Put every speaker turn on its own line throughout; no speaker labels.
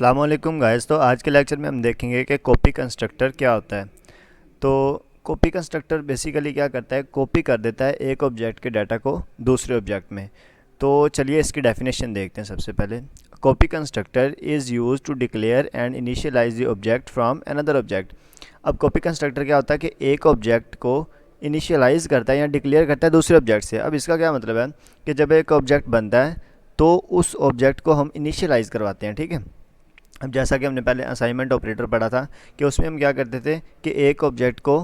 अस्सलाम वालेकुम गाइस। तो आज के लेक्चर में हम देखेंगे कि कॉपी कंस्ट्रक्टर क्या होता है। तो कॉपी कंस्ट्रक्टर बेसिकली क्या करता है, कॉपी कर देता है एक ऑब्जेक्ट के डाटा को दूसरे ऑब्जेक्ट में। तो चलिए इसकी डेफिनेशन देखते हैं। सबसे पहले copy constructor is use to declare and initialise the object from another object. अब कॉपी कंस्ट्रक्टर क्या होता है कि एक ऑब्जेक्ट को इनिशियलाइज करता है या डिक्लेयर करता है दूसरे ऑब्जेक्ट से। अब इसका क्या मतलब है कि जब एक ऑब्जेक्ट बनता है तो उस ऑब्जेक्ट को हम इनिशियलाइज करवाते हैं, ठीक है। अब जैसा कि हमने पहले असाइनमेंट ऑपरेटर पढ़ा था कि उसमें हम क्या करते थे कि एक ऑब्जेक्ट को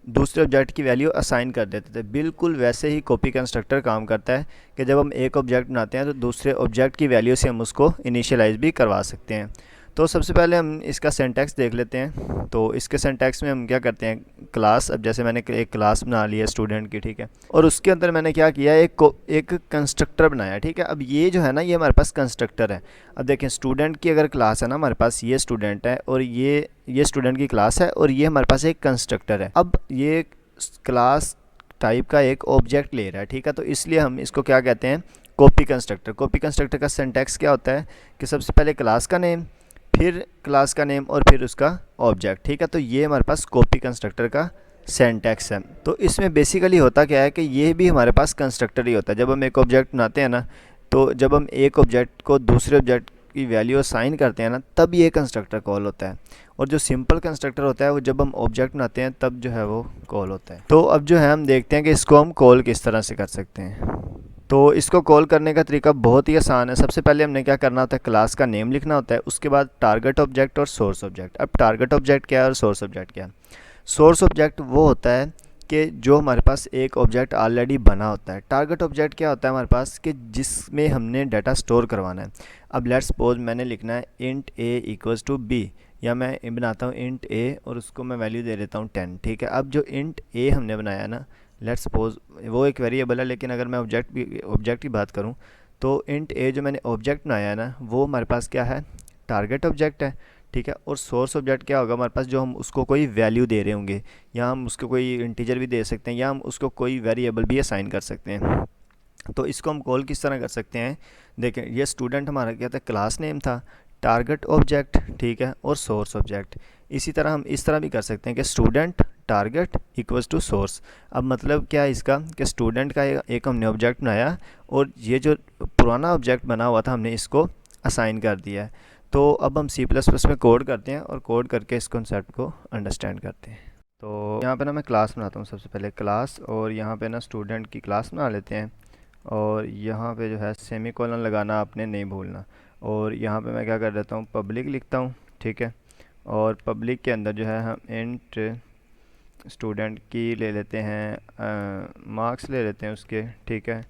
दूसरे ऑब्जेक्ट की वैल्यू असाइन कर देते थे। बिल्कुल वैसे ही कॉपी कंस्ट्रक्टर काम करता है कि जब हम एक ऑब्जेक्ट बनाते हैं तो दूसरे ऑब्जेक्ट की वैल्यू से हम उसको इनिशियलाइज भी करवा सकते हैं। तो सबसे पहले हम इसका सिंटैक्स देख लेते हैं। तो इसके सिंटैक्स में हम क्या करते हैं, क्लास। अब जैसे मैंने एक क्लास बना ली है स्टूडेंट की, ठीक है, और उसके अंदर मैंने क्या किया, एक कंस्ट्रक्टर बनाया, ठीक है। अब ये जो है ना, ये हमारे पास कंस्ट्रक्टर है। अब देखें, स्टूडेंट की अगर क्लास है ना हमारे पास, ये स्टूडेंट है और ये स्टूडेंट की क्लास है और ये हमारे पास एक कंस्ट्रक्टर है। अब ये क्लास टाइप का एक ऑब्जेक्ट ले रहा है, ठीक है। तो इसलिए हम इसको क्या कहते हैं, कॉपी कंस्ट्रक्टर। कॉपी कंस्ट्रक्टर का सिंटैक्स क्या होता है कि सबसे पहले क्लास का नेम, फिर क्लास का नेम और फिर उसका ऑब्जेक्ट, ठीक है। तो ये हमारे पास कॉपी कंस्ट्रक्टर का सिंटैक्स है। तो इसमें बेसिकली होता क्या है कि ये भी हमारे पास कंस्ट्रक्टर ही होता है। जब हम एक ऑब्जेक्ट बनाते हैं ना, तो जब हम एक ऑब्जेक्ट को दूसरे ऑब्जेक्ट की वैल्यू असाइन करते हैं ना, तब ये कंस्ट्रक्टर कॉल होता है। और जो सिंपल कंस्ट्रक्टर होता है वो जब हम ऑब्जेक्ट बनाते हैं तब जो है वो कॉल होता है। तो अब जो है हम देखते हैं कि इसको हम कॉल किस तरह से कर सकते हैं। तो इसको कॉल करने का तरीका बहुत ही आसान है। सबसे पहले हमने क्या करना होता है, क्लास का नेम लिखना होता है, उसके बाद टारगेट ऑब्जेक्ट और सोर्स ऑब्जेक्ट। अब टारगेट ऑब्जेक्ट क्या है और सोर्स ऑब्जेक्ट क्या है। सोर्स ऑब्जेक्ट वो होता है कि जो हमारे पास एक ऑब्जेक्ट ऑलरेडी बना होता है। टारगेट ऑब्जेक्ट क्या होता है हमारे पास कि जिसमें हमने डाटा स्टोर करवाना है। अब लेट्स सपोज मैंने लिखना है int A equals to B, या मैं बनाता हूँ इंट ए और उसको मैं वैल्यू दे देता हूँ 10, ठीक है। अब जो इंट ए हमने बनाया ना, लेट्स सपोज वो एक वेरिएबल है, लेकिन अगर मैं ऑब्जेक्ट की बात करूँ तो इंट ए जो मैंने ऑब्जेक्ट बनाया है ना, वो हमारे पास क्या है, टारगेट ऑब्जेक्ट है, ठीक है। और सोर्स ऑब्जेक्ट क्या होगा हमारे पास, जो हम उसको कोई वैल्यू दे रहे होंगे, या हम उसको कोई इंटीजर भी दे सकते हैं, या हम उसको कोई वेरिएबल भी असाइन कर सकते हैं। तो इसको हम कॉल किस तरह कर सकते हैं, देखें, ये स्टूडेंट हमारा क्या था, क्लास नेम था, टारगेट ऑब्जेक्ट, ठीक है, और सोर्स ऑब्जेक्ट। इसी तरह हम इस तरह भी कर सकते हैं कि student target equals to source. अब मतलब क्या है इसका कि स्टूडेंट का एक हमने ऑब्जेक्ट बनाया और ये जो पुराना ऑब्जेक्ट बना हुआ था हमने इसको असाइन कर दिया है। तो अब हम सी प्लस प्लस में कोड करते हैं और कोड करके इस कॉन्सेप्ट को अंडरस्टैंड करते हैं। तो यहाँ पे ना मैं क्लास बनाता हूँ, सबसे पहले क्लास, और यहाँ पे ना स्टूडेंट की क्लास बना लेते हैं। और यहाँ पे जो है सेमी कॉलन लगाना आपने नहीं भूलना। और यहाँ पे मैं क्या कर देता हूँ, पब्लिक लिखता हूँ, ठीक है। और पब्लिक के अंदर जो है हम इंट स्टूडेंट की ले लेते हैं, मार्क्स ले लेते हैं उसके, ठीक है।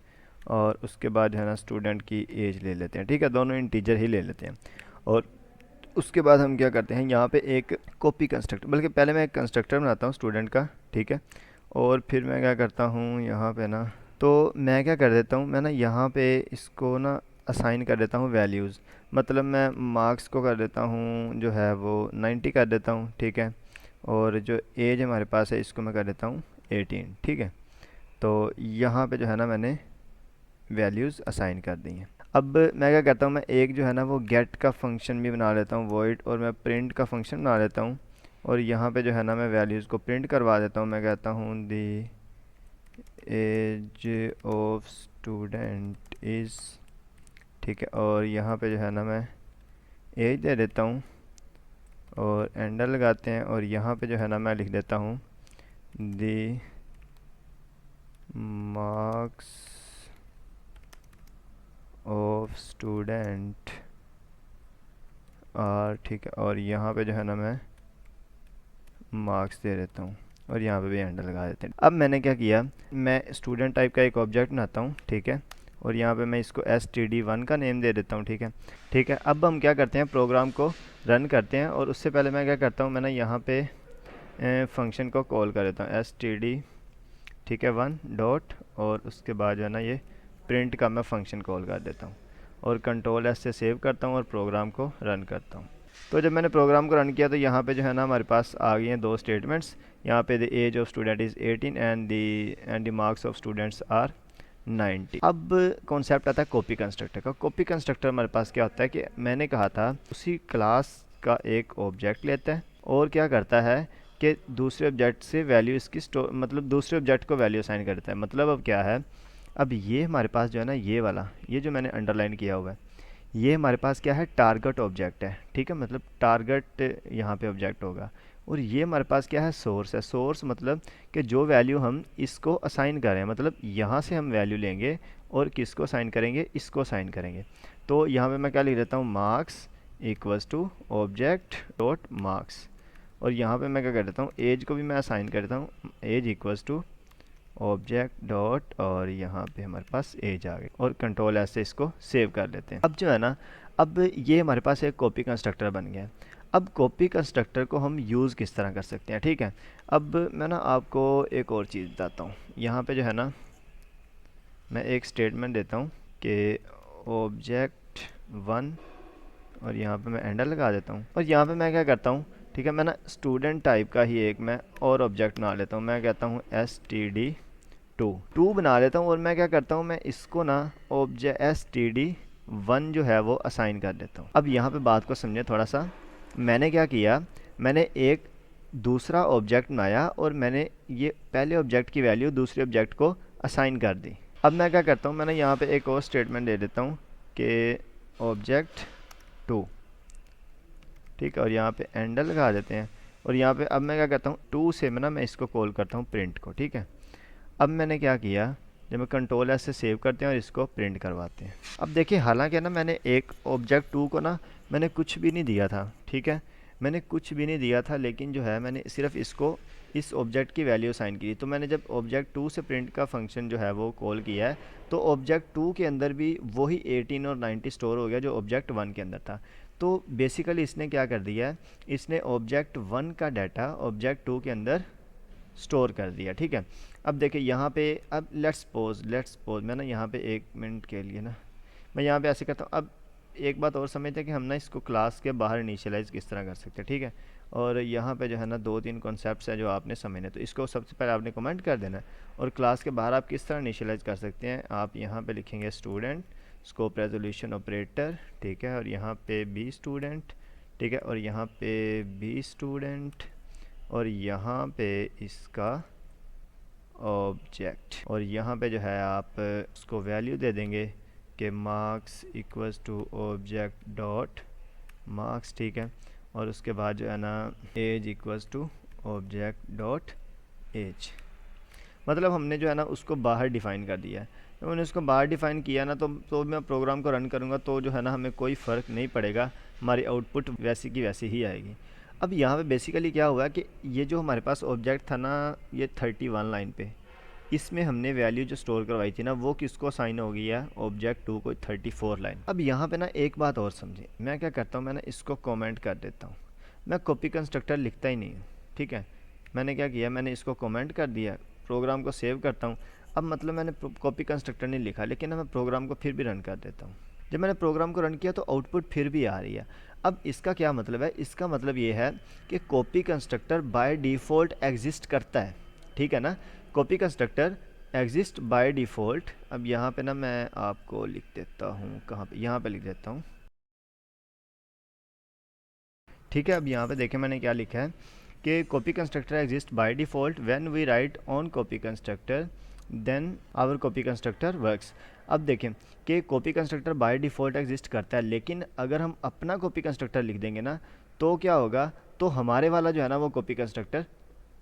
और उसके बाद जो है ना स्टूडेंट की एज ले लेते हैं, ठीक है। दोनों इंटीजर ही ले लेते हैं। और उसके बाद हम क्या करते हैं, यहाँ पे एक कॉपी कंस्ट्रक्टर, बल्कि पहले मैं एक कंस्ट्रक्टर बनाता हूँ स्टूडेंट का, ठीक है। और फिर मैं क्या करता हूँ यहाँ पे ना, तो मैं क्या कर देता हूँ, मैं ना यहाँ पे इसको ना असाइन कर देता हूँ वैल्यूज़। मतलब मैं मार्क्स को कर देता हूँ जो है वो 90 कर देता हूँ, ठीक है। और जो एज हमारे पास है इसको मैं कर देता हूँ 18, ठीक है। तो यहाँ पे जो है ना मैंने वैल्यूज़ असाइन कर दी हैं। अब मैं क्या करता हूँ, मैं एक जो है ना वो गेट का फंक्शन भी बना लेता हूँ, वॉइड, और मैं प्रिंट का फंक्शन बना लेता हूँ। और यहाँ पे जो है ना मैं वैल्यूज़ को प्रिंट करवा देता हूँ। मैं कहता हूँ दी एज ऑफ स्टूडेंट इज़, ठीक है। और यहाँ पे जो है ना मैं एज दे देता हूँ और एंडर लगाते हैं। और यहाँ पे जो है ना मैं लिख देता हूँ दी मार्क्स ऑफ स्टूडेंट और, ठीक है। और यहाँ पे जो है ना मैं मार्क्स दे देता हूँ और यहाँ पे भी एंडर लगा देते हैं। अब मैंने क्या किया, मैं स्टूडेंट टाइप का एक ऑब्जेक्ट बनाता हूँ, ठीक है। और यहाँ पे मैं इसको std1 का नेम दे देता हूँ, ठीक है, ठीक है। अब हम क्या करते हैं, प्रोग्राम को रन करते हैं। और उससे पहले मैं क्या करता हूँ, मैं ना यहाँ पे फंक्शन को कॉल कर देता हूँ std, ठीक है, 1 डॉट, और उसके बाद जो है ना ये प्रिंट का मैं फंक्शन कॉल कर देता हूँ। और कंट्रोल एस से सेव करता हूँ और प्रोग्राम को रन करता हूँ। तो जब मैंने प्रोग्राम को रन किया तो यहाँ पे जो है ना हमारे पास आ गई हैं दो स्टेटमेंट्स। यहाँ पे the age of student is 18 and the marks of students are 90। अब कॉन्सेप्ट आता है कॉपी कंस्ट्रक्टर का। कॉपी कंस्ट्रक्टर हमारे पास क्या होता है कि मैंने कहा था उसी क्लास का एक ऑब्जेक्ट लेता है और क्या करता है कि दूसरे ऑब्जेक्ट से वैल्यू इसकी स्टोर, मतलब दूसरे ऑब्जेक्ट को वैल्यू असाइन करता है। मतलब अब क्या है, अब ये हमारे पास जो है ना, ये वाला, ये जो मैंने अंडरलाइन किया हुआ है, ये हमारे पास क्या है, टारगेट ऑब्जेक्ट है। ठीक है, मतलब टारगेट यहाँ पे ऑब्जेक्ट होगा। और ये हमारे पास क्या है, सोर्स है। सोर्स मतलब कि जो वैल्यू हम इसको असाइन करें, मतलब यहाँ से हम वैल्यू लेंगे और किसको असाइन करेंगे, इसको असाइन करेंगे। तो यहाँ पे मैं क्या लिख देता हूँ, marks equals to object dot marks. और यहाँ पे मैं क्या कर देता हूँ, एज को भी मैं असाइन कर देता हूँ, age equals to object dot, और यहाँ पे हमारे पास एज आ गई। और कंट्रोल ऐसे इसको सेव कर लेते हैं। अब जो है ना, अब ये हमारे पास एक कॉपी कंस्ट्रक्टर बन गया है। अब कॉपी कंस्ट्रक्टर को हम यूज़ किस तरह कर सकते हैं, ठीक है। अब मैं ना आपको एक और चीज़ बताता हूँ। यहाँ पे जो है ना, मैं एक स्टेटमेंट देता हूँ कि ऑब्जेक्ट वन, और यहाँ पे मैं एंडर लगा देता हूँ। और यहाँ पे मैं क्या करता हूँ, ठीक है, मैं ना स्टूडेंट टाइप का ही एक मैं और ऑब्जेक्ट बना लेता हूँ। मैं कहता हूँ std2 बना लेता हूँ। और मैं क्या करता हूँ, मैं इसको ना ऑब्जेक्ट std1 जो है वो असाइन कर देता हूँ। अब यहाँ पे बात को समझे थोड़ा सा। मैंने क्या किया, मैंने एक दूसरा ऑब्जेक्ट बनाया और मैंने ये पहले ऑब्जेक्ट की वैल्यू दूसरे ऑब्जेक्ट को असाइन कर दी। अब मैं क्या करता हूँ, मैंने यहाँ पे एक और स्टेटमेंट दे देता हूँ कि ऑब्जेक्ट 2, ठीक है, और यहाँ पे एंडर लगा देते हैं। और यहाँ पे अब मैं क्या करता हूँ, 2 से मैं इसको कॉल करता हूँ प्रिंट को, ठीक है। अब मैंने क्या किया, जब मैं कंट्रोल एस से सेव करते हैं और इसको प्रिंट करवाते हैं। अब देखिए, हालांकि ना मैंने एक ऑब्जेक्ट 2 को ना मैंने कुछ भी नहीं दिया था, ठीक है, मैंने कुछ भी नहीं दिया था, लेकिन जो है मैंने सिर्फ इसको इस ऑब्जेक्ट की वैल्यू असाइन की। तो मैंने जब ऑब्जेक्ट 2 से प्रिंट का फंक्शन जो है वो कॉल किया है, तो ऑब्जेक्ट 2 के अंदर भी वही 18 और 90 स्टोर हो गया जो ऑब्जेक्ट 1 के अंदर था। तो बेसिकली इसने क्या कर दिया है, इसने ऑब्जेक्ट 1 का डाटा ऑब्जेक्ट 2 के अंदर स्टोर कर दिया, ठीक है। अब देखिए यहाँ पे, अब लेट्स पोज मैं ना यहाँ पे 1 मिनट के लिए ना मैं यहाँ पे ऐसे करता हूँ। अब एक बात और समझते हैं कि हम ना इसको क्लास के बाहर इनिशियलाइज किस तरह कर सकते हैं, ठीक है। और यहाँ पे जो है ना 2-3 कॉन्सेप्ट्स हैं जो आपने समझने, तो इसको सबसे पहले आपने कमेंट कर देना है। और क्लास के बाहर आप किस तरह इनिशियलाइज कर सकते हैं, आप यहाँ पे लिखेंगे स्टूडेंट स्कोप रेजोल्यूशन ऑपरेटर, ठीक है, और यहाँ पे बी स्टूडेंट, ठीक है, और यहाँ पे बी स्टूडेंट, और यहाँ पे इसका ऑब्जेक्ट, और यहाँ पे जो है आप उसको वैल्यू दे देंगे कि marks equals to object dot marks, ठीक है। और उसके बाद जो है ना age equals to object dot age. मतलब हमने जो है ना उसको बाहर डिफ़ाइन कर दिया है। तो मैंने उसको बाहर डिफ़ाइन किया ना, तो मैं प्रोग्राम को रन करूँगा तो जो है ना हमें कोई फ़र्क नहीं पड़ेगा, हमारी आउटपुट वैसी की वैसी ही आएगी। अब यहाँ पे बेसिकली क्या हुआ कि ये जो हमारे पास ऑब्जेक्ट था ना, ये 31 लाइन पे, इसमें हमने वैल्यू जो स्टोर करवाई थी ना वो किसको असाइन हो गई है, ऑब्जेक्ट 2 को 34 लाइन। अब यहाँ पे ना एक बात और समझे, मैं क्या करता हूँ, मैं ना इसको कमेंट कर देता हूँ। मैं कॉपी कंस्ट्रक्टर लिखता ही नहीं हूँ, ठीक है। मैंने क्या किया, मैंने इसको कमेंट कर दिया, प्रोग्राम को सेव करता हूँ। अब मतलब मैंने कॉपी कंस्ट्रक्टर नहीं लिखा, लेकिन मैं प्रोग्राम को फिर भी रन कर देता हूँ। जब मैंने प्रोग्राम को रन किया तो आउटपुट फिर भी आ रही है। अब इसका क्या मतलब है, इसका मतलब ये है कि copy constructor by default exist करता है, ठीक है ना। Copy constructor exist by default. अब यहाँ पे ना मैं आपको लिख देता हूँ, कहाँ पे, यहाँ पे लिख देता हूँ, ठीक है। अब यहाँ पे देखें मैंने क्या लिखा है कि copy constructor exist by default when we write on copy constructor then our copy constructor works. अब देखें कि copy constructor by default exist करता है, लेकिन अगर हम अपना कॉपी कंस्ट्रक्टर लिख देंगे ना तो क्या होगा, तो हमारे वाला जो है ना वो कॉपी कंस्ट्रक्टर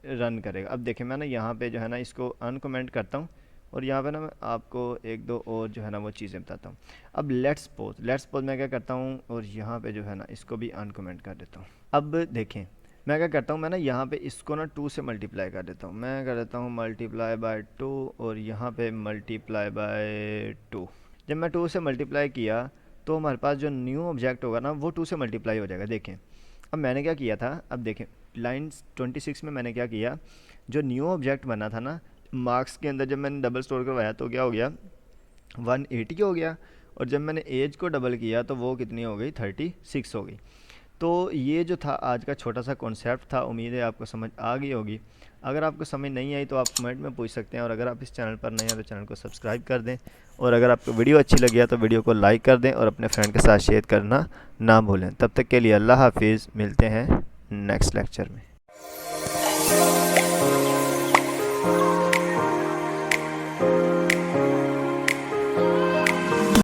रन करेगा। अब देखें मैं ना यहाँ पे जो है ना इसको अनकमेंट करता हूँ, और यहाँ पे ना मैं आपको एक दो और जो है ना वो चीज़ें बताता हूँ। अब लेट्स पोज मैं क्या करता हूँ, और यहाँ पे जो है ना इसको भी अनकमेंट कर देता हूँ। अब देखें मैं क्या करता हूँ, मैं ना यहाँ पे इसको ना 2 से मल्टीप्लाई कर देता हूँ। मैं कर देता हूँ मल्टीप्लाई बाय 2, और यहाँ पे मल्टीप्लाई बाय 2। जब मैं 2 से मल्टीप्लाई किया तो हमारे पास जो न्यू ऑब्जेक्ट होगा ना वो 2 से मल्टीप्लाई हो जाएगा। देखें अब मैंने क्या किया था, अब देखें लाइन 26 में मैंने क्या किया, जो न्यू ऑब्जेक्ट बना था ना मार्क्स के अंदर, जब मैंने डबल स्टोर करवाया तो क्या हो गया, 180 हो गया। और जब मैंने एज को डबल किया तो वो कितनी हो गई, 36 हो गई। तो ये जो था आज का छोटा सा कॉन्सेप्ट था, उम्मीद है आपको समझ आ गई होगी। अगर आपको समझ नहीं आई तो आप कमेंट में पूछ सकते हैं, और अगर आप इस चैनल पर नए हैं तो चैनल को सब्सक्राइब कर दें, और अगर आपको वीडियो अच्छी लगी है तो वीडियो को लाइक कर दें और अपने फ्रेंड के साथ शेयर करना ना भूलें। तब तक के लिए अल्लाह हाफिज़, मिलते हैं नेक्स्ट लेक्चर में।